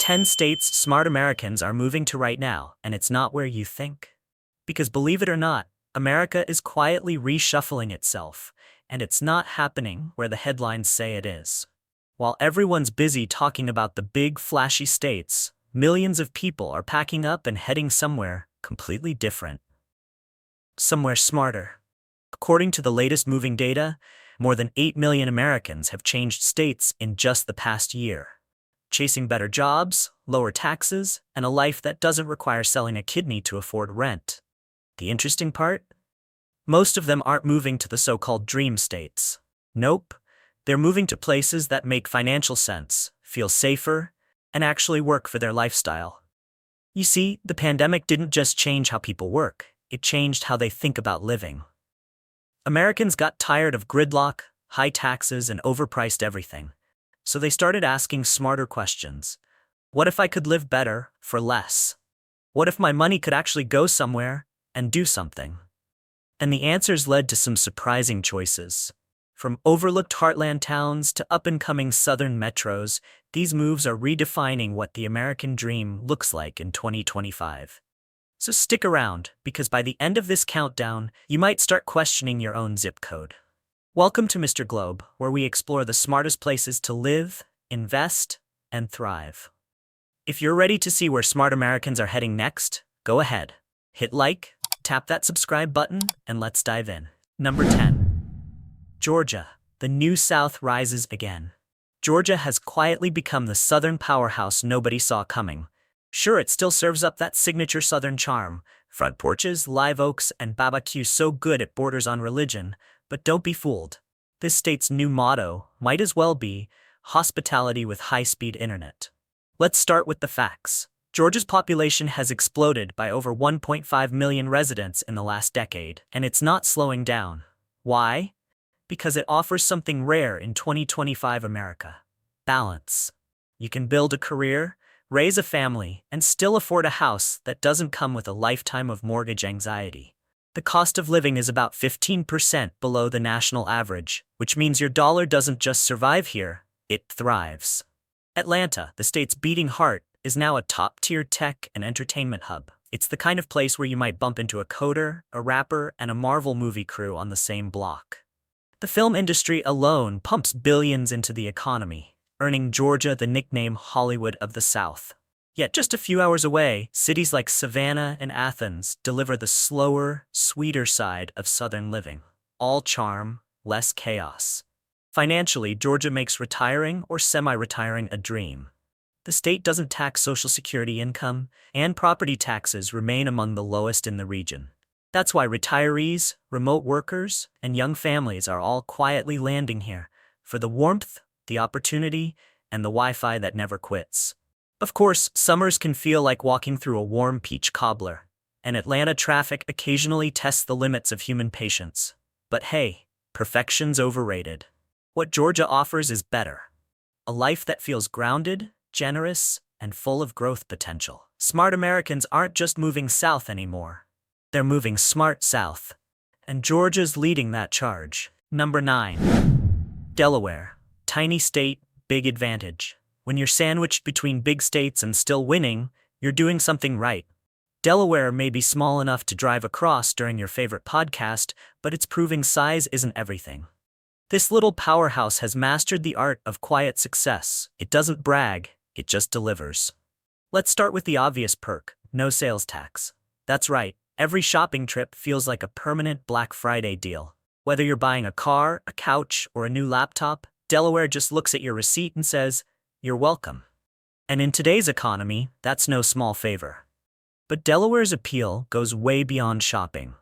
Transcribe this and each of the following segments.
10 states smart Americans are moving to right now, and it's not where you think. Because believe it or not, America is quietly reshuffling itself, and it's not happening where the headlines say it is. While everyone's busy talking about the big, flashy states, millions of people are packing up and heading somewhere completely different. Somewhere smarter. According to the latest moving data, more than 8 million Americans have changed states in just the past year. Chasing better jobs, lower taxes, and a life that doesn't require selling a kidney to afford rent. The interesting part? Most of them aren't moving to the so-called dream states. Nope, they're moving to places that make financial sense, feel safer, and actually work for their lifestyle. You see, the pandemic didn't just change how people work, it changed how they think about living. Americans got tired of gridlock, high taxes, and overpriced everything. So they started asking smarter questions. What if I could live better, for less? What if my money could actually go somewhere and do something? And the answers led to some surprising choices. From overlooked heartland towns to up-and-coming southern metros, these moves are redefining what the American dream looks like in 2025. So stick around, because by the end of this countdown, you might start questioning your own zip code. Welcome to Mr. Globe, where we explore the smartest places to live, invest, and thrive. If you're ready to see where smart Americans are heading next, go ahead. Hit like, tap that subscribe button, and let's dive in. Number 10. Georgia, the new South rises again. Georgia has quietly become the southern powerhouse nobody saw coming. Sure, it still serves up that signature southern charm, front porches, live oaks, and barbecue so good it borders on religion, but don't be fooled. This state's new motto might as well be hospitality with high-speed internet. Let's start with the facts. Georgia's population has exploded by over 1.5 million residents in the last decade, and it's not slowing down. Why? Because it offers something rare in 2025 America: balance. You can build a career, raise a family, and still afford a house that doesn't come with a lifetime of mortgage anxiety. The cost of living is about 15% below the national average, which means your dollar doesn't just survive here, it thrives. Atlanta, the state's beating heart, is now a top-tier tech and entertainment hub. It's the kind of place where you might bump into a coder, a rapper, and a Marvel movie crew on the same block. The film industry alone pumps billions into the economy, earning Georgia the nickname Hollywood of the South. Yet just a few hours away, cities like Savannah and Athens deliver the slower, sweeter side of southern living. All charm, less chaos. Financially, Georgia makes retiring or semi-retiring a dream. The state doesn't tax Social Security income, and property taxes remain among the lowest in the region. That's why retirees, remote workers, and young families are all quietly landing here, for the warmth, the opportunity, and the Wi-Fi that never quits. Of course, summers can feel like walking through a warm peach cobbler, and Atlanta traffic occasionally tests the limits of human patience. But hey, perfection's overrated. What Georgia offers is better. A life that feels grounded, generous, and full of growth potential. Smart Americans aren't just moving south anymore. They're moving smart south. And Georgia's leading that charge. Number 9. Delaware. Tiny state, big advantage. When you're sandwiched between big states and still winning, you're doing something right. Delaware may be small enough to drive across during your favorite podcast, but it's proving size isn't everything. This little powerhouse has mastered the art of quiet success. It doesn't brag, it just delivers. Let's start with the obvious perk: no sales tax. That's right, every shopping trip feels like a permanent Black Friday deal. Whether you're buying a car, a couch, or a new laptop, Delaware just looks at your receipt and says, "You're welcome." And in today's economy, that's no small favor. But Delaware's appeal goes way beyond shopping.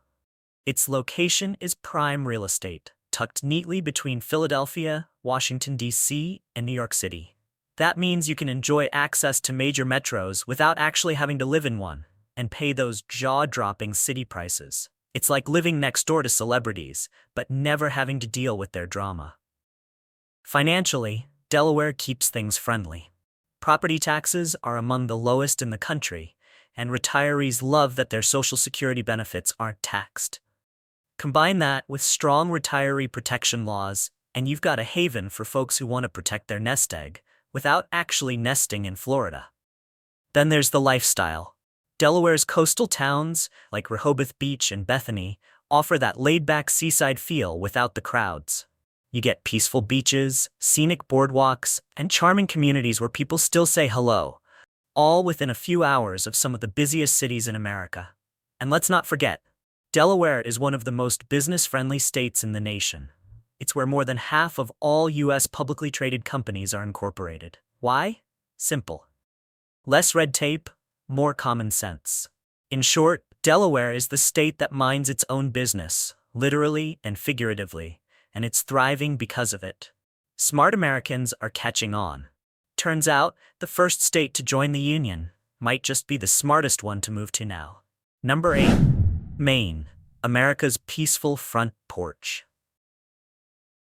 Its location is prime real estate, tucked neatly between Philadelphia, Washington, D.C., and New York City. That means you can enjoy access to major metros without actually having to live in one, and pay those jaw-dropping city prices. It's like living next door to celebrities, but never having to deal with their drama. Financially, Delaware keeps things friendly. Property taxes are among the lowest in the country, and retirees love that their Social Security benefits aren't taxed. Combine that with strong retiree protection laws, and you've got a haven for folks who want to protect their nest egg without actually nesting in Florida. Then there's the lifestyle. Delaware's coastal towns, like Rehoboth Beach and Bethany, offer that laid-back seaside feel without the crowds. You get peaceful beaches, scenic boardwalks, and charming communities where people still say hello, all within a few hours of some of the busiest cities in America. And let's not forget, Delaware is one of the most business-friendly states in the nation. It's where more than half of all U.S. publicly traded companies are incorporated. Why? Simple. Less red tape, more common sense. In short, Delaware is the state that minds its own business, literally and figuratively, and it's thriving because of it. Smart Americans are catching on. Turns out, the first state to join the Union might just be the smartest one to move to now. Number 8. Maine, America's peaceful front porch.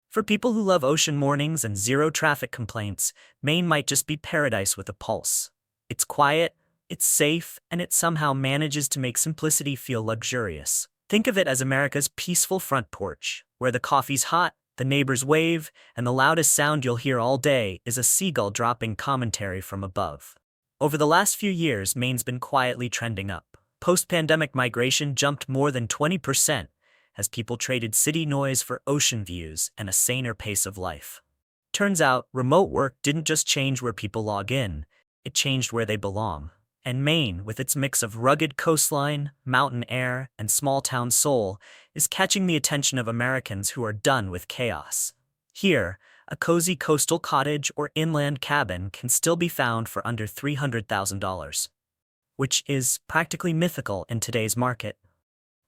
For people who love ocean mornings and zero traffic complaints, Maine might just be paradise with a pulse. It's quiet, it's safe, and it somehow manages to make simplicity feel luxurious. Think of it as America's peaceful front porch, where the coffee's hot, the neighbors wave, and the loudest sound you'll hear all day is a seagull dropping commentary from above. Over the last few years, Maine's been quietly trending up. Post-pandemic migration jumped more than 20% as people traded city noise for ocean views and a saner pace of life. Turns out, remote work didn't just change where people log in, it changed where they belong. And Maine, with its mix of rugged coastline, mountain air, and small-town soul, is catching the attention of Americans who are done with chaos. Here, a cozy coastal cottage or inland cabin can still be found for under $300,000, which is practically mythical in today's market.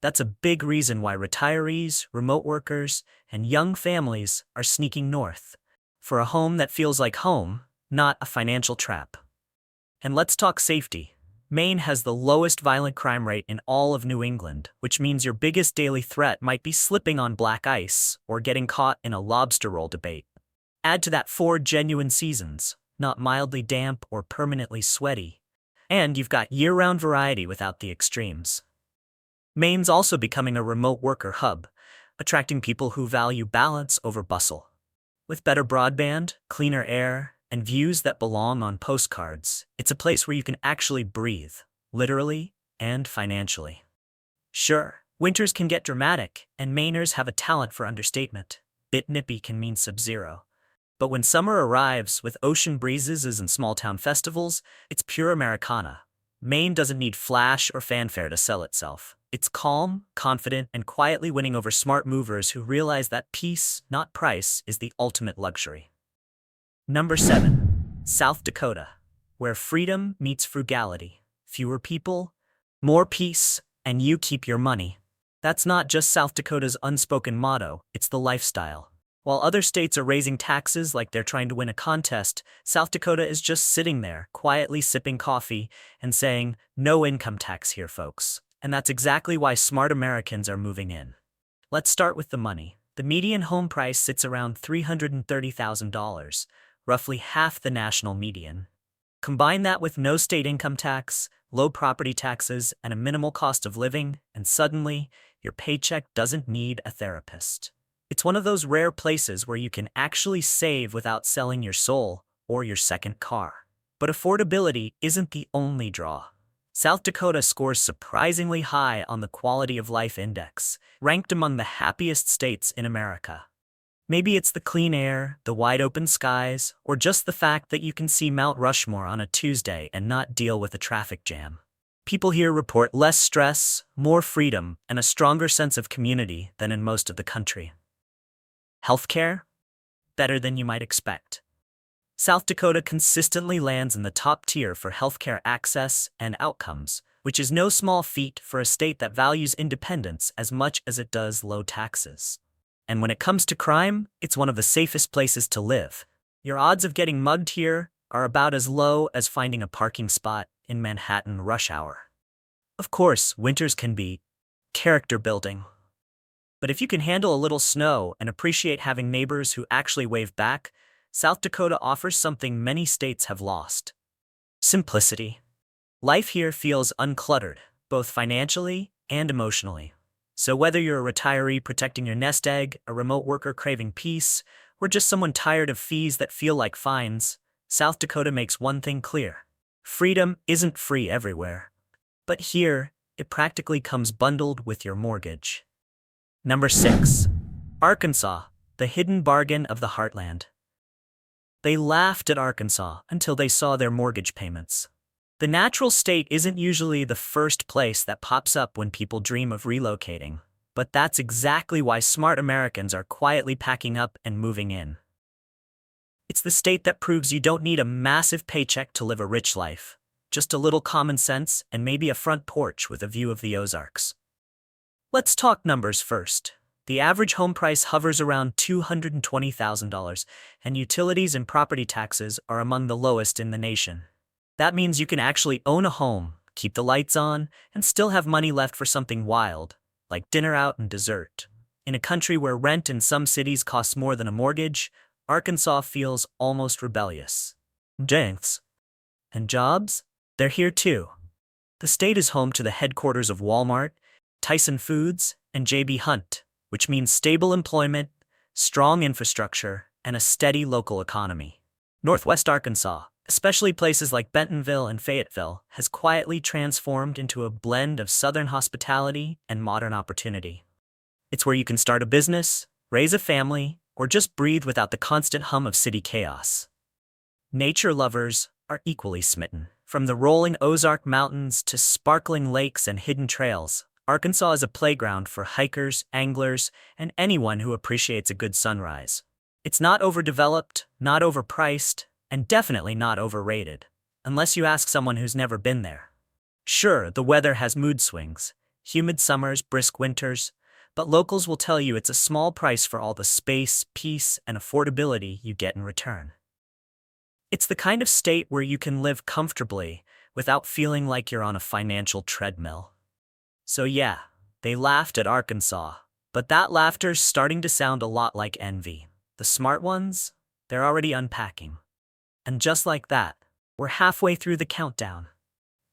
That's a big reason why retirees, remote workers, and young families are sneaking north for a home that feels like home, not a financial trap. And let's talk safety. Maine has the lowest violent crime rate in all of New England, which means your biggest daily threat might be slipping on black ice or getting caught in a lobster roll debate. Add to that 4 genuine seasons, not mildly damp or permanently sweaty, and you've got year-round variety without the extremes. Maine's also becoming a remote worker hub, attracting people who value balance over bustle. With better broadband, cleaner air, and views that belong on postcards, it's a place where you can actually breathe, literally and financially. Sure, winters can get dramatic, and Mainers have a talent for understatement. Bit nippy can mean sub-zero. But when summer arrives with ocean breezes and small-town festivals, it's pure Americana. Maine doesn't need flash or fanfare to sell itself. It's calm, confident, and quietly winning over smart movers who realize that peace, not price, is the ultimate luxury. Number 7. South Dakota, where freedom meets frugality. Fewer people, more peace, and you keep your money. That's not just South Dakota's unspoken motto, it's the lifestyle. While other states are raising taxes like they're trying to win a contest, South Dakota is just sitting there, quietly sipping coffee and saying, "No income tax here, folks." And that's exactly why smart Americans are moving in. Let's start with the money. The median home price sits around $330,000, roughly half the national median. Combine that with no state income tax, low property taxes, and a minimal cost of living, and suddenly, your paycheck doesn't need a therapist. It's one of those rare places where you can actually save without selling your soul or your second car. But affordability isn't the only draw. South Dakota scores surprisingly high on the Quality of Life Index, ranked among the happiest states in America. Maybe it's the clean air, the wide-open skies, or just the fact that you can see Mount Rushmore on a Tuesday and not deal with a traffic jam. People here report less stress, more freedom, and a stronger sense of community than in most of the country. Healthcare? Better than you might expect. South Dakota consistently lands in the top tier for healthcare access and outcomes, which is no small feat for a state that values independence as much as it does low taxes. And when it comes to crime, it's one of the safest places to live. Your odds of getting mugged here are about as low as finding a parking spot in Manhattan rush hour. Of course, winters can be character building. But if you can handle a little snow and appreciate having neighbors who actually wave back, South Dakota offers something many states have lost: simplicity. Life here feels uncluttered, both financially and emotionally. So whether you're a retiree protecting your nest egg, a remote worker craving peace, or just someone tired of fees that feel like fines, South Dakota makes one thing clear: Freedom isn't free everywhere. But here, it practically comes bundled with your mortgage. Number 6. Arkansas, the hidden bargain of the heartland. They laughed at Arkansas until they saw their mortgage payments. The natural state isn't usually the first place that pops up when people dream of relocating, but that's exactly why smart Americans are quietly packing up and moving in. It's the state that proves you don't need a massive paycheck to live a rich life, just a little common sense and maybe a front porch with a view of the Ozarks. Let's talk numbers first. The average home price hovers around $220,000, and utilities and property taxes are among the lowest in the nation. That means you can actually own a home, keep the lights on, and still have money left for something wild, like dinner out and dessert. In a country where rent in some cities costs more than a mortgage, Arkansas feels almost rebellious. Jinx. And jobs? They're here too. The state is home to the headquarters of Walmart, Tyson Foods, and J.B. Hunt, which means stable employment, strong infrastructure, and a steady local economy. Northwest Arkansas, especially places like Bentonville and Fayetteville, has quietly transformed into a blend of Southern hospitality and modern opportunity. It's where you can start a business, raise a family, or just breathe without the constant hum of city chaos. Nature lovers are equally smitten. From the rolling Ozark Mountains to sparkling lakes and hidden trails, Arkansas is a playground for hikers, anglers, and anyone who appreciates a good sunrise. It's not overdeveloped, not overpriced, and definitely not overrated, unless you ask someone who's never been there. Sure, the weather has mood swings, humid summers, brisk winters, but locals will tell you it's a small price for all the space, peace, and affordability you get in return. It's the kind of state where you can live comfortably without feeling like you're on a financial treadmill. So yeah, they laughed at Arkansas, but that laughter's starting to sound a lot like envy. The smart ones, they're already unpacking. And just like that, we're halfway through the countdown.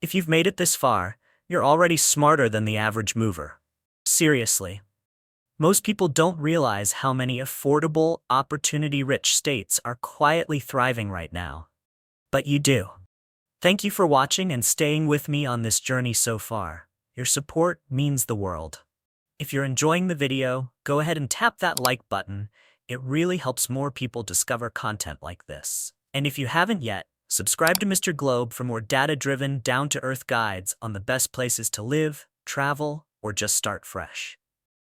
If you've made it this far, you're already smarter than the average mover. Seriously. Most people don't realize how many affordable, opportunity-rich states are quietly thriving right now. But you do. Thank you for watching and staying with me on this journey so far. Your support means the world. If you're enjoying the video, go ahead and tap that like button. It really helps more people discover content like this. And if you haven't yet, subscribe to Mr. Globe for more data-driven, down-to-earth guides on the best places to live, travel, or just start fresh.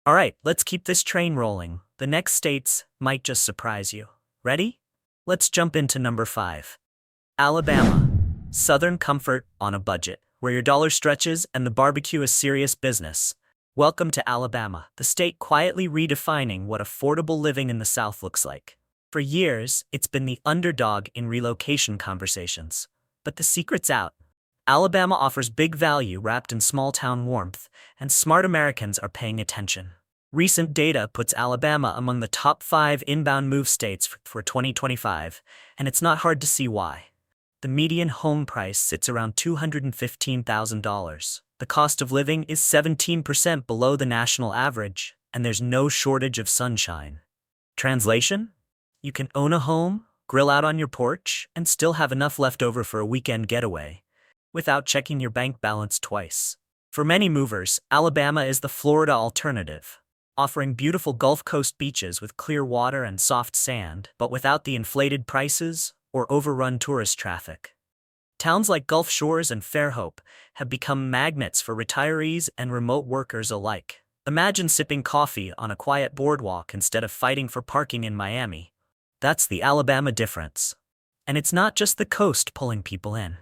Alright, let's keep this train rolling. The next states might just surprise you. Ready? Let's jump into number 5. Alabama. Southern comfort on a budget, where your dollar stretches and the barbecue is serious business. Welcome to Alabama, the state quietly redefining what affordable living in the South looks like. For years, it's been the underdog in relocation conversations. But the secret's out. Alabama offers big value wrapped in small-town warmth, and smart Americans are paying attention. Recent data puts Alabama among the top 5 inbound move states for 2025, and it's not hard to see why. The median home price sits around $215,000. The cost of living is 17% below the national average, and there's no shortage of sunshine. Translation? You can own a home, grill out on your porch, and still have enough left over for a weekend getaway, without checking your bank balance twice. For many movers, Alabama is the Florida alternative, offering beautiful Gulf Coast beaches with clear water and soft sand, but without the inflated prices or overrun tourist traffic. Towns like Gulf Shores and Fairhope have become magnets for retirees and remote workers alike. Imagine sipping coffee on a quiet boardwalk instead of fighting for parking in Miami. That's the Alabama difference. And it's not just the coast pulling people in.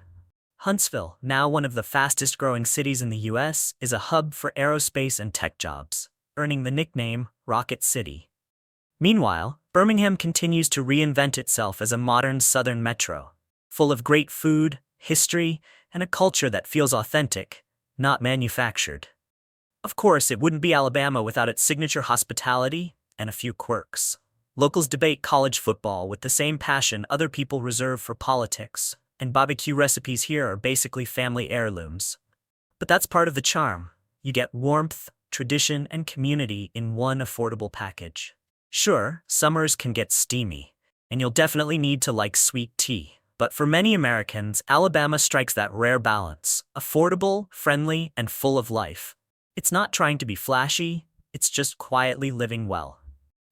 Huntsville, now one of the fastest-growing cities in the U.S., is a hub for aerospace and tech jobs, earning the nickname Rocket City. Meanwhile, Birmingham continues to reinvent itself as a modern southern metro, full of great food, history, and a culture that feels authentic, not manufactured. Of course, it wouldn't be Alabama without its signature hospitality and a few quirks. Locals debate college football with the same passion other people reserve for politics, and barbecue recipes here are basically family heirlooms. But that's part of the charm. You get warmth, tradition, and community in one affordable package. Sure, summers can get steamy, and you'll definitely need to like sweet tea. But for many Americans, Alabama strikes that rare balance: affordable, friendly, and full of life. It's not trying to be flashy, it's just quietly living well.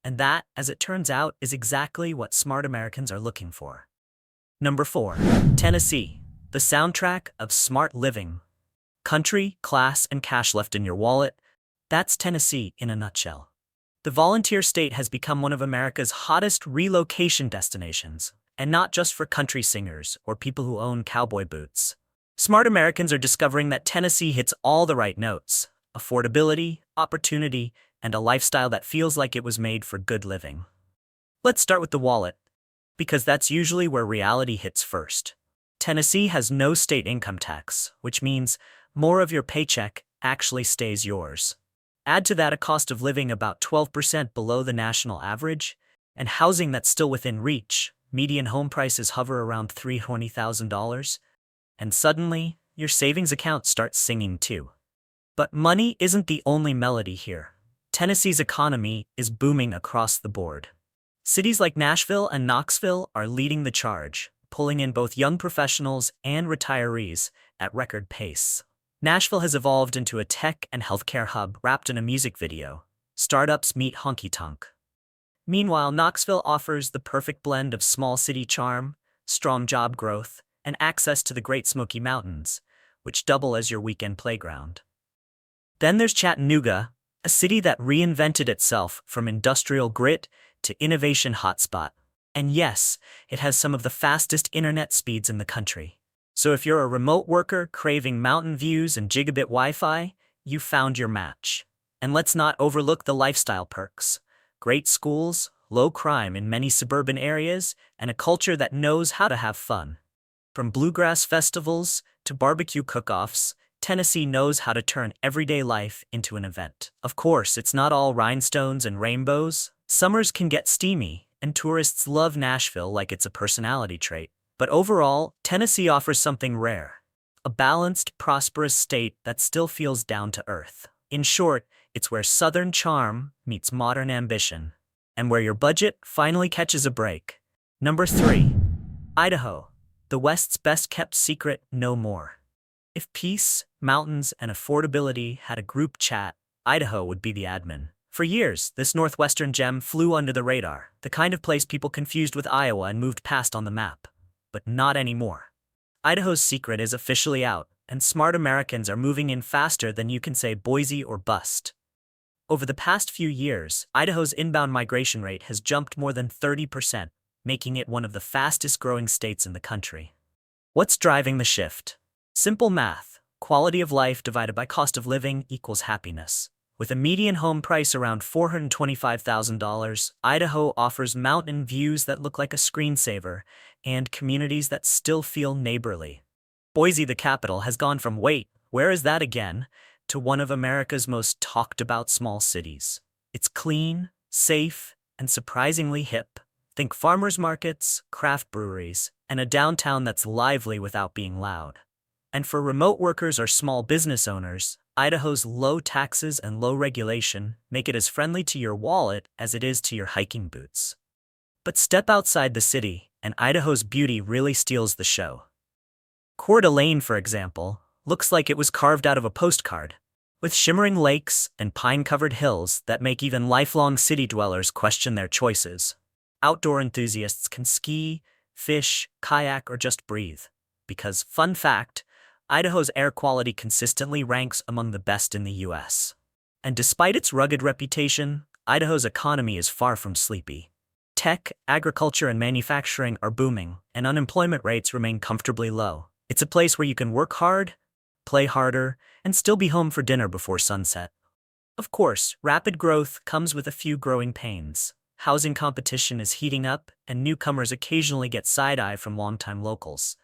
And that, as it turns out, is exactly what smart Americans are looking for. Number 4. Tennessee, the soundtrack of smart living. Country, class, and cash left in your wallet. That's Tennessee in a nutshell. The volunteer state has become one of America's hottest relocation destinations, and not just for country singers or people who own cowboy boots. Smart Americans are discovering that Tennessee hits all the right notes: affordability, opportunity, and a lifestyle that feels like it was made for good living. Let's start with the wallet, because that's usually where reality hits first. Tennessee has no state income tax, which means more of your paycheck actually stays yours. Add to that a cost of living about 12% below the national average, and housing that's still within reach. Median home prices hover around $320,000, and suddenly, your savings account starts singing too. But money isn't the only melody here. Tennessee's economy is booming across the board. Cities like Nashville and Knoxville are leading the charge, pulling in both young professionals and retirees at record pace. Nashville has evolved into a tech and healthcare hub wrapped in a music video. Startups meet honky-tonk. Meanwhile, Knoxville offers the perfect blend of small city charm, strong job growth, and access to the Great Smoky Mountains, which double as your weekend playground. Then there's Chattanooga, a city that reinvented itself from industrial grit to innovation hotspot. And yes, it has some of the fastest internet speeds in the country. So if you're a remote worker craving mountain views and gigabit Wi-Fi, you found your match. And let's not overlook the lifestyle perks: great schools, low crime in many suburban areas, and a culture that knows how to have fun. From bluegrass festivals to barbecue cook-offs, Tennessee knows how to turn everyday life into an event. Of course, it's not all rhinestones and rainbows. Summers can get steamy, and tourists love Nashville like it's a personality trait. But overall, Tennessee offers something rare: a balanced, prosperous state that still feels down to earth. In short, it's where Southern charm meets modern ambition, and where your budget finally catches a break. Number 3. Idaho, the West's best-kept secret no more. If peace, mountains, and affordability had a group chat, Idaho would be the admin. For years, this northwestern gem flew under the radar, the kind of place people confused with Iowa and moved past on the map. But not anymore. Idaho's secret is officially out, and smart Americans are moving in faster than you can say Boise or bust. Over the past few years, Idaho's inbound migration rate has jumped more than 30%, making it one of the fastest-growing states in the country. What's driving the shift? Simple math: quality of life divided by cost of living equals happiness. With a median home price around $425,000, Idaho offers mountain views that look like a screensaver and communities that still feel neighborly. Boise, the capital, has gone from "wait, where is that again?" to one of America's most talked-about small cities. It's clean, safe, and surprisingly hip. Think farmers markets, craft breweries, and a downtown that's lively without being loud. And for remote workers or small business owners, Idaho's low taxes and low regulation make it as friendly to your wallet as it is to your hiking boots. But step outside the city, and Idaho's beauty really steals the show. Coeur d'Alene, for example, looks like it was carved out of a postcard, with shimmering lakes and pine-covered hills that make even lifelong city dwellers question their choices. Outdoor enthusiasts can ski, fish, kayak, or just breathe. Because, fun fact, Idaho's air quality consistently ranks among the best in the U.S. And despite its rugged reputation, Idaho's economy is far from sleepy. Tech, agriculture, and manufacturing are booming, and unemployment rates remain comfortably low. It's a place where you can work hard, play harder, and still be home for dinner before sunset. Of course, rapid growth comes with a few growing pains. Housing competition is heating up, and newcomers occasionally get side-eye from longtime locals.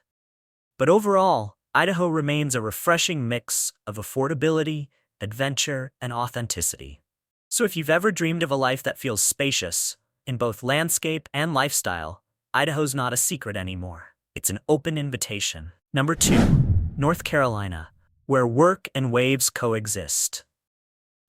But overall, Idaho remains a refreshing mix of affordability, adventure, and authenticity. So if you've ever dreamed of a life that feels spacious, in both landscape and lifestyle, Idaho's not a secret anymore. It's an open invitation. Number 2. North Carolina, where work and waves coexist.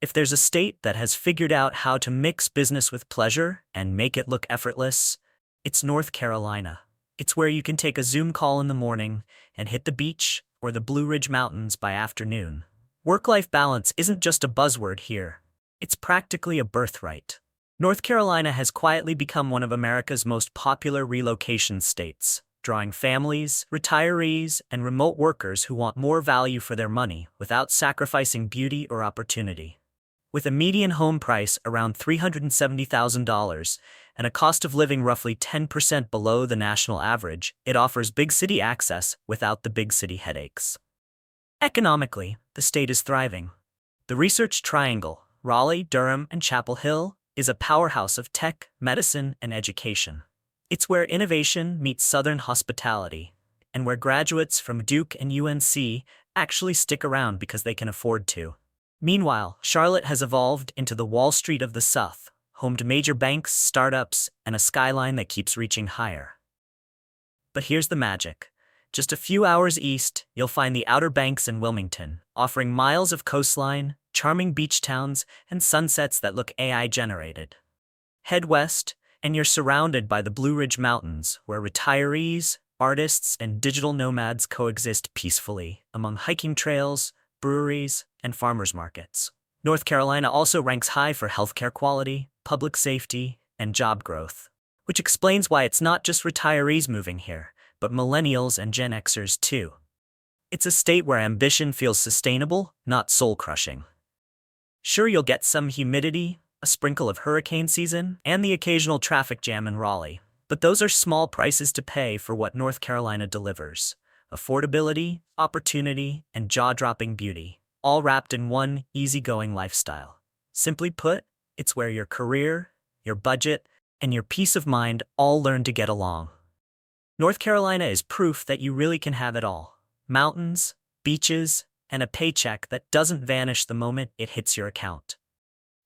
If there's a state that has figured out how to mix business with pleasure and make it look effortless, it's North Carolina. It's where you can take a Zoom call in the morning and hit the beach or the Blue Ridge Mountains by afternoon. Work-life balance isn't just a buzzword here. It's practically a birthright. North Carolina has quietly become one of America's most popular relocation states, drawing families, retirees, and remote workers who want more value for their money without sacrificing beauty or opportunity. With a median home price around $370,000 and a cost of living roughly 10% below the national average, it offers big city access without the big city headaches. Economically, the state is thriving. The Research Triangle, Raleigh, Durham, and Chapel Hill, is a powerhouse of tech, medicine, and education. It's where innovation meets Southern hospitality, and where graduates from Duke and UNC actually stick around because they can afford to. Meanwhile, Charlotte has evolved into the Wall Street of the South, home to major banks, startups, and a skyline that keeps reaching higher. But here's the magic. Just a few hours east, you'll find the Outer Banks in Wilmington, offering miles of coastline, charming beach towns, and sunsets that look AI-generated. Head west, and you're surrounded by the Blue Ridge Mountains, where retirees, artists, and digital nomads coexist peacefully among hiking trails, breweries, and farmers markets. North Carolina also ranks high for healthcare quality, public safety, and job growth, which explains why it's not just retirees moving here, but millennials and Gen Xers too. It's a state where ambition feels sustainable, not soul-crushing. Sure, you'll get some humidity, a sprinkle of hurricane season, and the occasional traffic jam in Raleigh, but those are small prices to pay for what North Carolina delivers: affordability, opportunity, and jaw-dropping beauty, all wrapped in one easygoing lifestyle. Simply put, it's where your career, your budget, and your peace of mind all learn to get along. North Carolina is proof that you really can have it all: mountains, beaches, and a paycheck that doesn't vanish the moment it hits your account.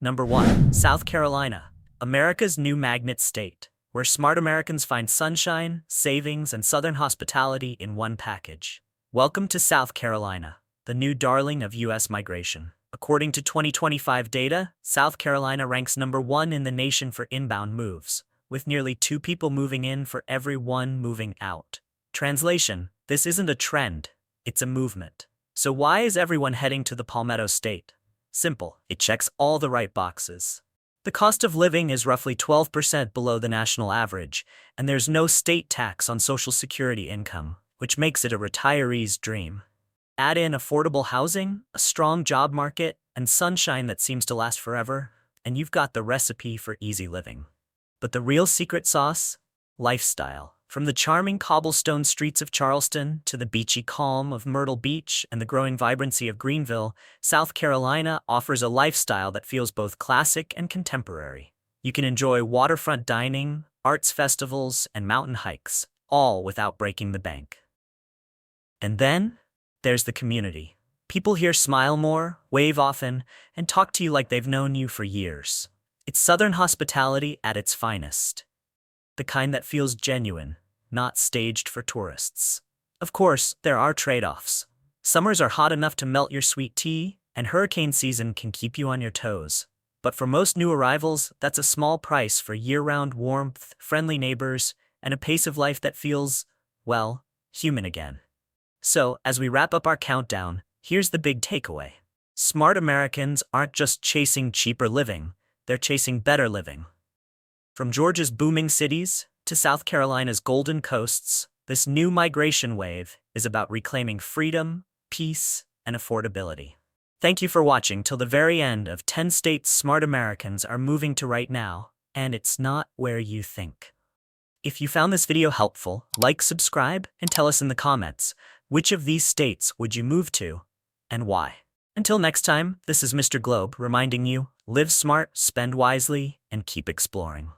Number 1. South Carolina, America's new magnet state, where smart Americans find sunshine, savings, and Southern hospitality in one package. Welcome to South Carolina, the new darling of U.S. migration. According to 2025 data, South Carolina ranks number 1 in the nation for inbound moves, with nearly 2 people moving in for every 1 moving out. Translation: this isn't a trend, it's a movement. So why is everyone heading to the Palmetto State? Simple, it checks all the right boxes. The cost of living is roughly 12% below the national average, and there's no state tax on Social Security income, which makes it a retiree's dream. Add in affordable housing, a strong job market, and sunshine that seems to last forever, and you've got the recipe for easy living. But the real secret sauce? Lifestyle. From the charming cobblestone streets of Charleston to the beachy calm of Myrtle Beach and the growing vibrancy of Greenville, South Carolina offers a lifestyle that feels both classic and contemporary. You can enjoy waterfront dining, arts festivals, and mountain hikes, all without breaking the bank. And then, there's the community. People here smile more, wave often, and talk to you like they've known you for years. It's Southern hospitality at its finest. The kind that feels genuine, not staged for tourists. Of course, there are trade-offs. Summers are hot enough to melt your sweet tea, and hurricane season can keep you on your toes. But for most new arrivals, that's a small price for year-round warmth, friendly neighbors, and a pace of life that feels, well, human again. So, as we wrap up our countdown, here's the big takeaway. Smart Americans aren't just chasing cheaper living, they're chasing better living. From Georgia's booming cities to South Carolina's golden coasts, this new migration wave is about reclaiming freedom, peace, and affordability. Thank you for watching till the very end of 10 states smart Americans are moving to right now, and it's not where you think. If you found this video helpful, like, subscribe, and tell us in the comments, which of these states would you move to, and why? Until next time, this is Mr. Globe reminding you, live smart, spend wisely, and keep exploring.